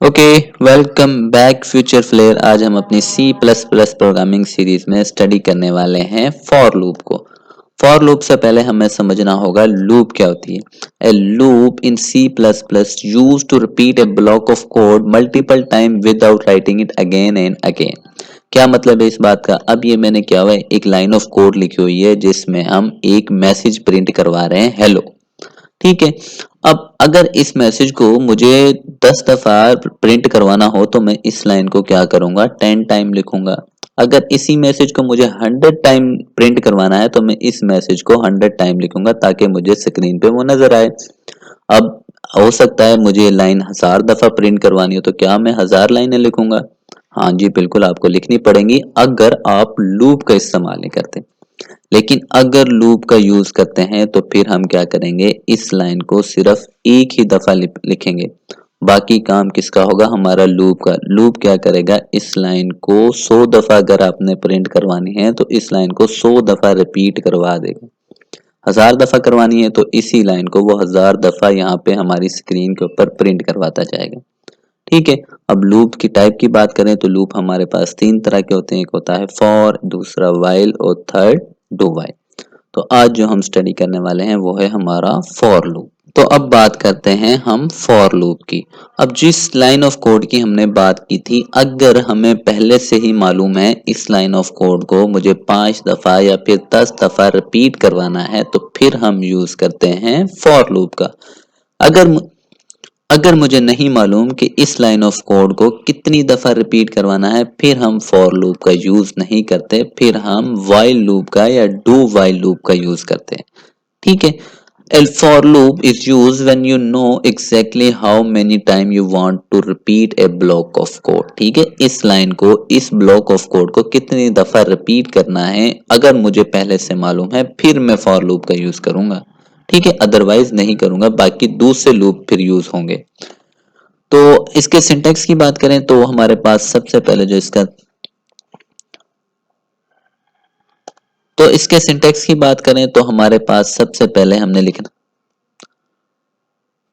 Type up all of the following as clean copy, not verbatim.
Okay, welcome back Future Flair. आज हम अपनी C plus plus programming series में स्टडी करने वाले हैं फॉर लूप को। फॉर लूप से पहले हमें समझना होगा लूप क्या होती है। A loop in C plus plus use to repeat a block of code multiple time without writing it again and again. क्या मतलब है इस बात का? अब ये मैंने क्या हुआ है, एक लाइन ऑफ कोड लिखी हुई है जिसमें हम एक मैसेज प्रिंट करवा रहे हैं, हेलो। ठीक है। अब अगर इस मैसेज को मुझे 10 दफा प्रिंट करवाना हो तो मैं इस लाइन को क्या करूंगा, 10 टाइम लिखूंगा। अगर इसी मैसेज को मुझे 100 टाइम प्रिंट करवाना है तो मैं इस मैसेज को 100 टाइम लिखूंगा ताकि मुझे स्क्रीन पे वो नजर आए। अब हो सकता है मुझे लाइन 1000 दफा प्रिंट करवानी हो तो क्या मैं 1000 लाइनें लिखूंगा? हाँ जी, बिल्कुल आपको लिखनी पड़ेंगी अगर आप लूप का इस्तेमाल नहीं करते। लेकिन अगर लूप का यूज करते हैं तो फिर हम क्या करेंगे, इस लाइन को सिर्फ एक ही दफा लिखेंगे। बाकी काम किसका होगा? हमारा लूप का। लूप क्या करेगा, इस लाइन को 100 दफा अगर आपने प्रिंट करवानी है तो इस लाइन को 100 दफा रिपीट करवा देगा। 1000 दफा करवानी है तो इसी लाइन को वो 1000 दफा यहाँ पे हमारी स्क्रीन के ऊपर प्रिंट करवाता जाएगा। ठीक है। अब लूप की टाइप की बात करें तो लूप हमारे पास 3 तरह के होते हैं। एक होता है फॉर, दूसरा वाइल और थर्ड डू वाइल। तो आज जो हम स्टडी करने वाले हैं वो है हमारा फॉर लूप। तो अब बात करते हैं हम फॉर लूप की। अब जिस लाइन ऑफ कोड की हमने बात की थी, अगर हमें पहले से ही मालूम है इस लाइन ऑफ कोड को मुझे 5 दफा या फिर 10 दफा रिपीट करवाना है तो फिर हम यूज करते हैं फॉर लूप का। अगर अगर मुझे नहीं मालूम कि इस लाइन ऑफ कोड को कितनी दफा रिपीट करवाना है, फिर हम फॉर लूप का यूज नहीं करते, फिर हम वाइल लूप का या डू वाइल लूप का यूज करते हैं। ठीक है। A for loop is used when you know exactly how many time you want to repeat a block of code। ठीक है, इस लाइन को, इस ब्लॉक ऑफ कोड को कितनी दफा रिपीट करना है अगर मुझे पहले से मालूम है फिर मैं फॉर लूप का यूज करूंगा। ठीक है, अदरवाइज नहीं करूंगा, बाकी दूसरे लूप फिर यूज होंगे। तो इसके सिंटेक्स की बात करें तो हमारे पास सबसे पहले जो इसका तो इसके सिंटेक्स की बात करें तो हमारे पास सबसे पहले हमने लिखना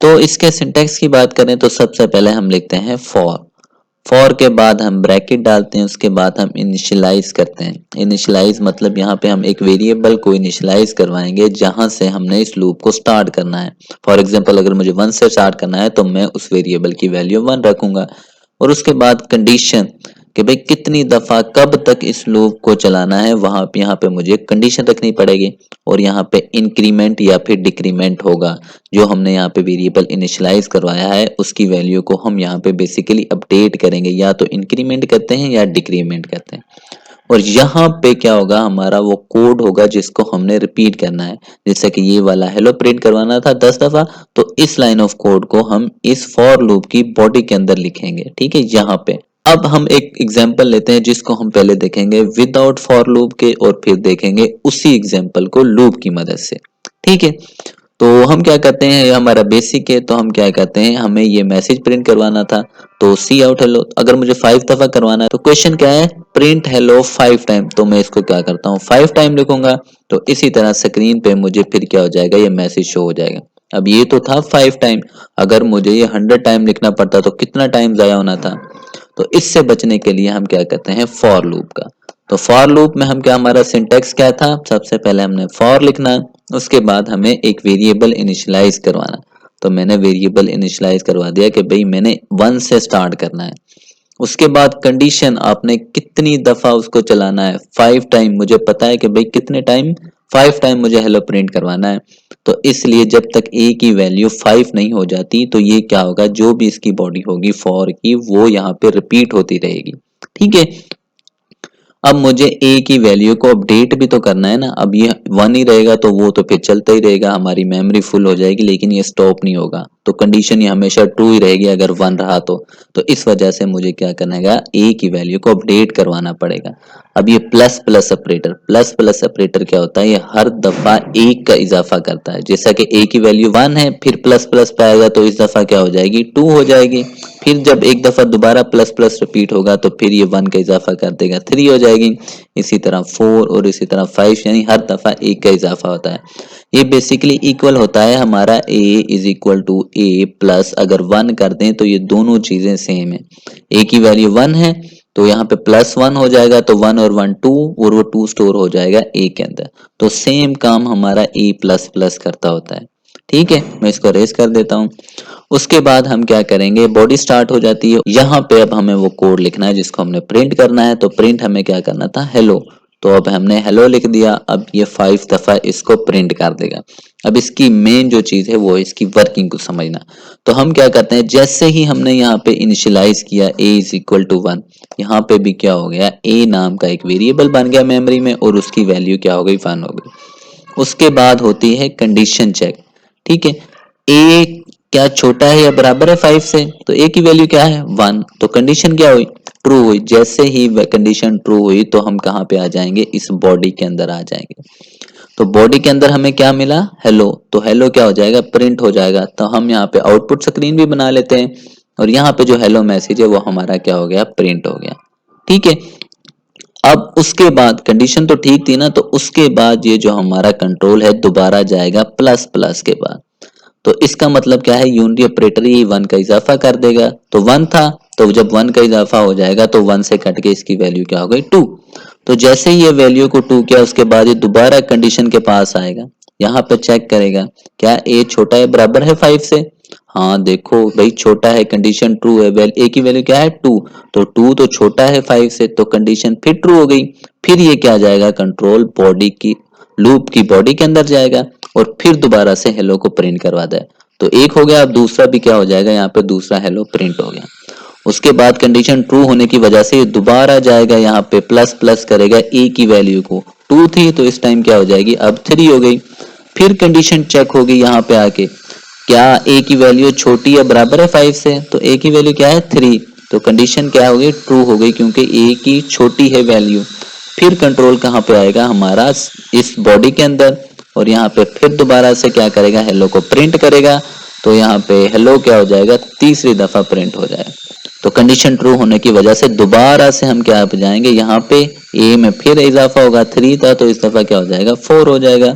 तो इसके सिंटेक्स की बात करें तो सबसे पहले हम लिखते हैं फॉर। फॉर के बाद हम ब्रैकेट डालते हैं, उसके बाद हम इनिशियलाइज करते हैं। इनिशियलाइज मतलब यहाँ पे हम एक वेरिएबल को इनिशियलाइज करवाएंगे जहां से हमने इस लूप को स्टार्ट करना है। फॉर एग्जांपल अगर मुझे 1 से स्टार्ट करना है तो मैं उस वेरिएबल की वैल्यू 1 रखूंगा। और उसके बाद कंडीशन कि भाई कितनी दफा कब तक इस लूप को चलाना है, वहां पे यहाँ पे मुझे कंडीशन रखनी पड़ेगी। और यहाँ पे इंक्रीमेंट या फिर डिक्रीमेंट होगा। जो हमने यहाँ पे वेरिएबल इनिशियलाइज करवाया है उसकी वैल्यू को हम यहाँ पे बेसिकली अपडेट करेंगे, या तो इंक्रीमेंट करते हैं या डिक्रीमेंट करते हैं। और यहाँ पे क्या होगा, हमारा वो कोड होगा जिसको हमने रिपीट करना है। जैसे कि ये वाला हेलो प्रिंट करवाना था 10 दफा, तो इस लाइन ऑफ कोड को हम इस फॉर लूप की बॉडी के अंदर लिखेंगे। ठीक है, यहाँ पे अब हम एक एग्जांपल लेते हैं जिसको हम पहले देखेंगे विदाउट फॉर लूप के और फिर देखेंगे उसी एग्जांपल को लूप की मदद से। ठीक है। तो हम क्या करते हैं, ये हमारा बेसिक है, तो हम क्या करते हैं, हमें ये मैसेज प्रिंट करवाना था तो सी आउट हेलो। अगर मुझे 5 दफा करवाना है तो क्वेश्चन क्या है, प्रिंट हेलो 5 टाइम। तो मैं इसको क्या करता हूँ, 5 टाइम लिखूंगा। तो इसी तरह स्क्रीन पे मुझे फिर क्या हो जाएगा, ये मैसेज शो हो जाएगा। अब ये तो था 5 टाइम, अगर मुझे ये 100 टाइम लिखना पड़ता तो कितना टाइम जाया होना था। तो इससे बचने के लिए हम क्या करते हैं, फॉर लूप का। तो फॉर लूप में हम क्या, हमारा सिंटेक्स क्या था, सबसे पहले हमने फॉर लिखना, उसके बाद हमें एक वेरिएबल इनिशियलाइज करवाना। तो मैंने वेरिएबल इनिशियलाइज करवा दिया कि भाई मैंने 1 से स्टार्ट करना है। उसके बाद कंडीशन, आपने कितनी दफा उसको चलाना है, 5 टाइम। मुझे पता है कि भाई कितने टाइम, 5 टाइम मुझे हेलो प्रिंट करवाना है। तो इसलिए जब तक ए की वैल्यू 5 नहीं हो जाती तो ये क्या होगा, जो भी इसकी बॉडी होगी फॉर की वो यहाँ पे रिपीट होती रहेगी। ठीक है। अब मुझे ए की वैल्यू को अपडेट भी तो करना है ना। अब ये 1 ही रहेगा तो वो तो फिर चलता ही रहेगा, हमारी मेमोरी फुल हो जाएगी, लेकिन ये स्टॉप नहीं होगा। तो कंडीशन ये हमेशा ट्रू ही रहेगी अगर 1 रहा तो इस वजह से मुझे क्या करना है, ए की वैल्यू को अपडेट करवाना पड़ेगा। अब ये प्लस प्लस ऑपरेटर क्या होता है, ये हर दफा एक का इजाफा करता है। जैसा कि a की वैल्यू 1 है, फिर प्लस प्लस पे आएगा तो इस दफा क्या हो जाएगी 2 हो जाएगी। फिर जब एक दफा दोबारा प्लस प्लस रिपीट होगा तो फिर ये 1 का इजाफा कर देगा 3 हो जाएगी। इसी तरह 4 और इसी तरह 5, यानी हर दफा एक का इजाफा होता है। ये बेसिकली इक्वल होता है हमारा a is equal to a plus, अगर 1 कर दें तो ये दोनों चीजें सेम है। a की वैल्यू 1 है तो यहाँ पे +1 हो जाएगा, तो 1 और 1 2 और वो 2 स्टोर हो जाएगा a के अंदर। तो सेम काम हमारा a प्लस प्लस करता होता है। ठीक है, मैं इसको रेस कर देता हूँ। उसके बाद हम क्या करेंगे, बॉडी स्टार्ट हो जाती है। यहाँ पे अब हमें वो कोड लिखना है जिसको हमने प्रिंट करना है। तो प्रिंट हमें क्या करना था, हेलो। तो अब हमने हेलो लिख दिया। अब ये 5 दफा इसको प्रिंट कर देगा। अब इसकी मेन जो चीज है वो है इसकी वर्किंग को समझना। तो हम क्या करते हैं, जैसे ही हमने यहाँ पे इनिशियलाइज किया a इज इक्वल टू 1, यहाँ पे भी क्या हो गया, a नाम का एक वेरिएबल बन गया मेमोरी में और उसकी वैल्यू क्या हो गई 1 हो गई। उसके बाद होती है कंडीशन चेक। ठीक है, a क्या छोटा है या बराबर है 5 से, तो a की वैल्यू क्या है 1, तो कंडीशन क्या हुई, ट्रू हुई। जैसे ही कंडीशन ट्रू हुई तो हम कहाँ पे आ जाएंगे, इस बॉडी के अंदर आ जाएंगे। तो बॉडी के अंदर हमें क्या मिला, हेलो। तो हेलो क्या हो जाएगा, प्रिंट हो जाएगा। तो हम यहाँ पे आउटपुट स्क्रीन भी बना लेते हैं और यहाँ पे जो हेलो मैसेज है वो हमारा क्या हो गया, प्रिंट हो गया। ठीक है, अब उसके बाद कंडीशन तो ठीक थी ना, तो उसके बाद ये जो हमारा कंट्रोल है दोबारा जाएगा प्लस प्लस के बाद। तो इसका मतलब क्या है, यूनिटी ऑपरेटर ही 1 का इजाफा कर देगा। तो 1 था, तो जब 1 का इजाफा हो जाएगा तो 1 से कट के इसकी वैल्यू क्या हो गई 2। तो जैसे ही ये वैल्यू को 2 किया उसके बाद ये दोबारा कंडीशन के पास आएगा। यहाँ पे चेक करेगा क्या a छोटा है बराबर है 5 से। हाँ देखो भाई छोटा है, कंडीशन ट्रू है, a की वैल्यू क्या है 2, तो 2 तो छोटा है 5 से, तो कंडीशन फिर ट्रू हो गई। फिर ये क्या जाएगा, कंट्रोल बॉडी की लूप की बॉडी के अंदर जाएगा और फिर दोबारा से हेलो को प्रिंट करवा दे। तो एक हो गया, अब दूसरा भी क्या हो जाएगा, यहाँ पे दूसरा हेलो प्रिंट हो गया। उसके बाद कंडीशन ट्रू होने की वजह से दोबारा जाएगा यहाँ पे प्लस प्लस करेगा a की वैल्यू को, 2 थी तो इस टाइम क्या हो जाएगी, अब 3 हो गई। फिर कंडीशन चेक होगी यहाँ पे आके, क्या a की वैल्यू छोटी या बराबर है 5 से, तो a की वैल्यू क्या है 3, तो कंडीशन क्या हो गई, ट्रू हो गई क्योंकि a की छोटी है वैल्यू। फिर कंट्रोल कहाँ पे आएगा हमारा, इस बॉडी के अंदर, और यहाँ पे फिर दोबारा से क्या करेगा, हेलो को प्रिंट करेगा। तो यहाँ पे हेलो क्या हो जाएगा, तीसरी दफा प्रिंट हो जाएगा। तो कंडीशन ट्रू होने की वजह से दोबारा से हम क्या पे जाएंगे, यहाँ पे a में फिर इजाफा होगा, 3 था तो इस दफा क्या हो जाएगा 4 हो जाएगा।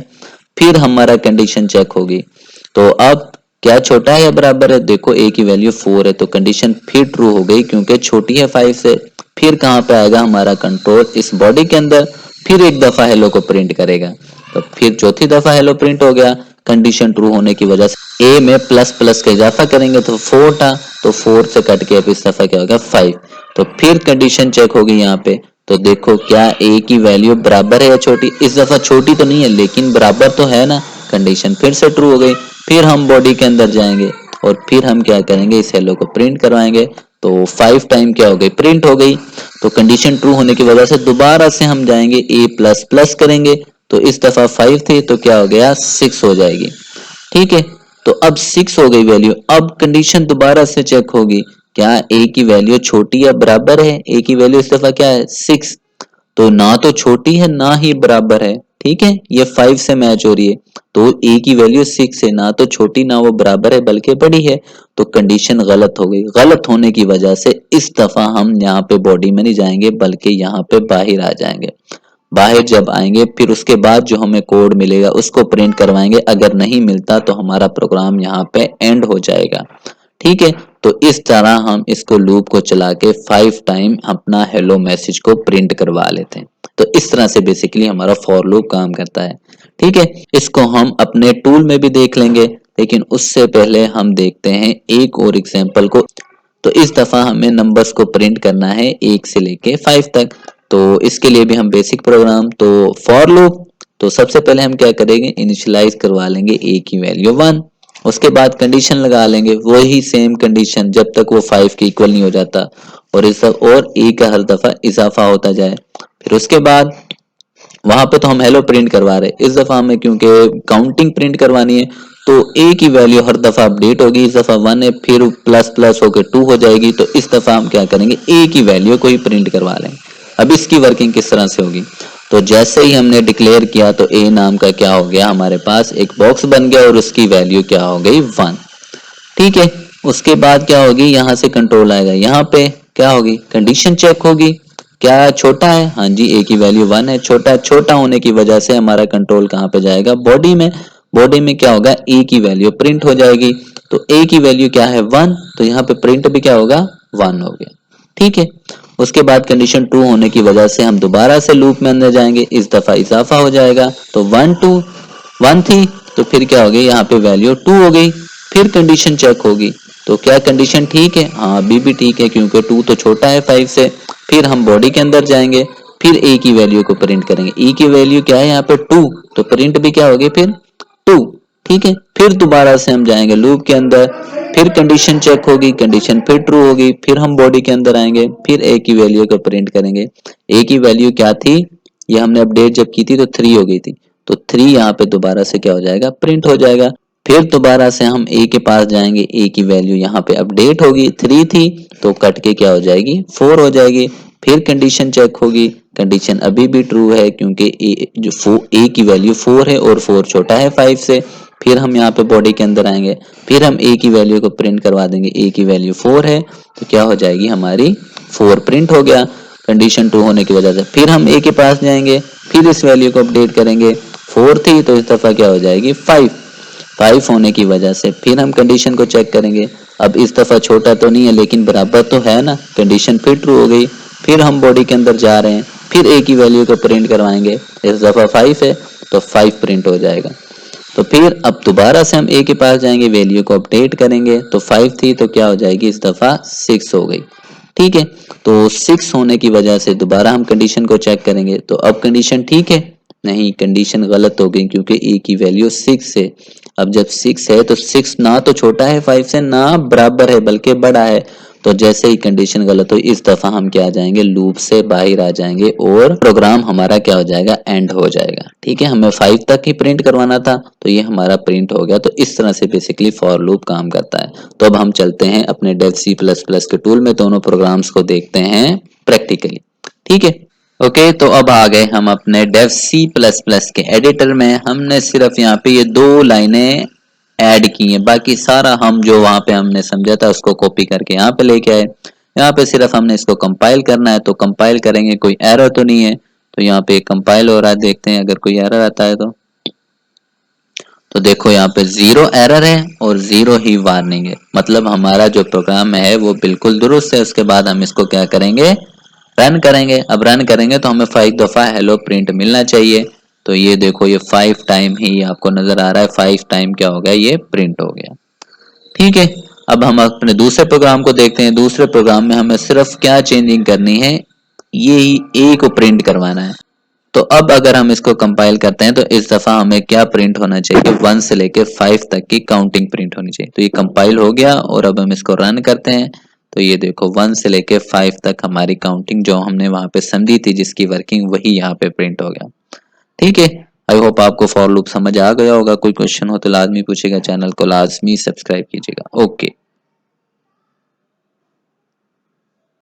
फिर हमारा कंडीशन चेक होगी, तो अब क्या छोटा है या बराबर है, देखो a की वैल्यू 4 है तो कंडीशन फिर ट्रू हो गई क्योंकि छोटी है 5 से। फिर कहाँ पे आएगा हमारा कंट्रोल, इस बॉडी के अंदर, फिर एक दफा हेलो को प्रिंट करेगा। तो फिर चौथी दफा हेलो प्रिंट हो गया। कंडीशन ट्रू होने की वजह से a में प्लस प्लस का इजाफा करेंगे तो 4 था, तो 4 से कट के अब इस दफा क्या होगा 5। तो फिर कंडीशन चेक होगी यहाँ पे, तो देखो क्या a की वैल्यू बराबर है या छोटी, इस दफा छोटी तो नहीं है लेकिन बराबर तो है ना, कंडीशन फिर से ट्रू हो गई। फिर हम बॉडी के अंदर जाएंगे और फिर हम क्या करेंगे, इस हेलो को प्रिंट करवाएंगे। तो 5 टाइम क्या हो गई, प्रिंट हो गई। तो कंडीशन ट्रू होने की वजह से दोबारा से हम जाएंगे a प्लस प्लस करेंगे, तो इस दफा 5 थी तो क्या हो गया 6 हो जाएगी। ठीक है, तो अब 6 हो गई वैल्यू। अब कंडीशन दोबारा से चेक होगी, क्या a की वैल्यू छोटी या बराबर है, a की वैल्यू इस दफा क्या है 6, तो ना तो छोटी है ना ही बराबर है। ठीक है, ये 5 से मैच हो रही है, तो a की वैल्यू 6 है, ना तो छोटी ना वो बराबर है बल्कि बड़ी है। तो कंडीशन गलत हो गई। गलत होने की वजह से इस दफा हम यहाँ पे बॉडी में नहीं जाएंगे बल्कि यहाँ पे बाहर आ जाएंगे। बाहर जब आएंगे फिर उसके बाद जो हमें कोड मिलेगा उसको प्रिंट करवाएंगे। अगर नहीं मिलता तो हमारा प्रोग्राम यहाँ पे एंड हो जाएगा। ठीक है, तो इस तरह हम इसको लूप को चला के 5 टाइम अपना हेलो मैसेज को प्रिंट करवा लेते हैं। तो इस तरह से बेसिकली हमारा फॉर लूप काम करता है। ठीक है, इसको हम अपने टूल में भी देख लेंगे, लेकिन उससे पहले हम देखते हैं एक और एग्जांपल को। तो इस दफा हमें नंबर्स को प्रिंट करना है 1 से लेके 5 तक। तो इसके लिए भी हम बेसिक प्रोग्राम, तो फॉर लूप, तो सबसे पहले हम क्या करेंगे, इनिशियलाइज करवा लेंगे a की वैल्यू 1। उसके बाद कंडीशन लगा लेंगे, वही सेम कंडीशन जब तक वो 5 के इक्वल नहीं हो जाता, और इस और a का हर दफा इजाफा होता जाए। फिर उसके बाद वहां पे तो हम हेलो प्रिंट करवा रहे, इस दफा हमें क्योंकि काउंटिंग प्रिंट करवानी है तो a की वैल्यू हर दफा अपडेट होगी। इस दफा 1 है, फिर प्लस प्लस होकर 2 हो जाएगी। तो इस दफा हम क्या करेंगे, a की वैल्यू को ही प्रिंट करवा लेंगे। अब इसकी वर्किंग किस तरह से होगी, तो जैसे ही हमने डिक्लेयर किया तो a नाम का क्या हो गया, हमारे पास एक बॉक्स बन गया और उसकी वैल्यू क्या हो गई 1। ठीक है, उसके बाद क्या होगी, यहाँ से कंट्रोल आएगा, यहाँ पे क्या होगी, कंडीशन चेक होगी, क्या छोटा है, हाँ जी a की वैल्यू 1 है, छोटा होने की वजह से हमारा कंट्रोल कहाँ पे जाएगा, बॉडी में। बॉडी में क्या होगा, a की वैल्यू प्रिंट हो जाएगी, तो a की वैल्यू क्या है 1, तो यहाँ पे प्रिंट भी क्या होगा 1 हो गया। ठीक है, उसके बाद कंडीशन ट्रू होने की वजह से हम दोबारा से लूप में अंदर जाएंगे, इस दफा इजाफा हो जाएगा, तो 1 थी, तो फिर क्या हो गई, यहाँ पे वैल्यू 2 हो गई, फिर कंडीशन चेक होगी, तो क्या कंडीशन ठीक है, हाँ अभी भी ठीक है क्योंकि 2 तो छोटा है 5 से। फिर हम बॉडी के अंदर जाएंगे, फिर a की वैल्यू को प्रिंट करेंगे, e की वैल्यू क्या है यहाँ पे 2, तो प्रिंट भी क्या होगी फिर 2। ठीक है, फिर दोबारा से हम जाएंगे लूप के अंदर, फिर कंडीशन चेक होगी, कंडीशन फिर ट्रू होगी, फिर हम बॉडी के अंदर आएंगे, फिर a की वैल्यू को प्रिंट करेंगे, a की वैल्यू क्या थी, ये हमने अपडेट जब की थी तो 3 हो गई थी, तो 3 यहाँ पे दोबारा से क्या हो जाएगा, प्रिंट हो जाएगा। फिर दोबारा से हम a के पास जाएंगे, a की वैल्यू यहाँ पे अपडेट होगी, 3 थी तो कट के क्या हो जाएगी 4 हो जाएगी। फिर कंडीशन चेक होगी, कंडीशन अभी भी ट्रू है क्योंकि a की वैल्यू 4 है और 4 छोटा है 5 से। फिर हम यहाँ पे बॉडी के अंदर आएंगे, फिर हम a की वैल्यू को प्रिंट करवा देंगे, a की वैल्यू 4 है तो क्या हो जाएगी हमारी 4 प्रिंट हो गया कंडीशन ट्रू होने की वजह से। फिर हम a के पास जाएंगे, फिर इस वैल्यू को अपडेट करेंगे, 4 थी तो इस दफा क्या हो जाएगी 5 होने की वजह से। फिर हम कंडीशन को चेक करेंगे, अब इस दफा छोटा तो नहीं है लेकिन बराबर तो है ना, कंडीशन फिर ट्रू हो गई। फिर हम बॉडी के अंदर जा रहे हैं, फिर a की वैल्यू को प्रिंट करवाएंगे, इस दफा 5 है तो 5 प्रिंट हो जाएगा। तो फिर अब दोबारा से हम a के पास जाएंगे, वैल्यू को अपडेट करेंगे, तो 5 थी तो क्या हो जाएगी इस दफा 6 हो गई। ठीक है, तो 6 होने की वजह से दोबारा हम कंडीशन को चेक करेंगे, तो अब कंडीशन ठीक है, नहीं कंडीशन गलत हो गई क्योंकि a की वैल्यू 6 है। अब जब 6 है तो 6 ना तो छोटा है 5 से, ना बराबर है बल्कि बड़ा है, तो जैसे ही कंडीशन गलत हुई इस दफा हम क्या आ जाएंगे, लूप से बाहर आ जाएंगे और प्रोग्राम हमारा क्या हो जाएगा, एंड हो जाएगा। ठीक है, हमें 5 तक ही प्रिंट करवाना था तो ये हमारा प्रिंट हो गया। तो इस तरह से बेसिकली फॉर लूप काम करता है। तो अब हम चलते हैं अपने डेव सी प्लस प्लस के टूल में, दोनों प्रोग्राम्स को देखते हैं प्रैक्टिकली। ठीक है, ओके तो अब आ गए हम अपने डेव सी प्लस प्लस के एडिटर में। हमने सिर्फ यहाँ पे ये 2 लाइनें ऐड की हैं, बाकी सारा हम जो वहां पे हमने समझा था उसको कॉपी करके यहाँ पे लेके आए। यहाँ पे सिर्फ हमने इसको कंपाइल करना है, तो कंपाइल करेंगे, कोई एरर तो नहीं है, तो यहाँ पे कंपाइल हो रहा है, देखते हैं अगर कोई एरर आता है तो देखो यहाँ पे 0 एरर है और 0 ही वार्निंग है, मतलब हमारा जो प्रोग्राम है वो बिल्कुल दुरुस्त है। उसके बाद हम इसको क्या करेंगे, रन करेंगे। अब रन करेंगे तो हमें 5 दफा हेलो प्रिंट मिलना चाहिए, तो ये देखो ये 5 टाइम ही आपको नजर आ रहा है, 5 टाइम क्या हो गया, ये प्रिंट हो गया। ठीक है, अब हम अपने दूसरे प्रोग्राम को देखते हैं। दूसरे प्रोग्राम में हमें सिर्फ क्या चेंजिंग करनी है, ये ही ए को प्रिंट करवाना है। तो अब अगर हम इसको कंपाइल करते हैं तो इस दफा हमें क्या प्रिंट होना चाहिए, 1 से लेके 5 तक की काउंटिंग प्रिंट होनी चाहिए। तो ये कंपाइल हो गया और अब हम इसको रन करते हैं, तो ये देखो 1 से लेके 5 तक हमारी काउंटिंग जो हमने वहां पे समझी थी, जिसकी वर्किंग, वही यहाँ पे प्रिंट हो गया। ठीक है, आई होप आपको फॉर लूप समझ आ गया होगा। कोई क्वेश्चन हो तो लाजमी पूछेगा, चैनल को लाजमी सब्सक्राइब कीजिएगा। ओके।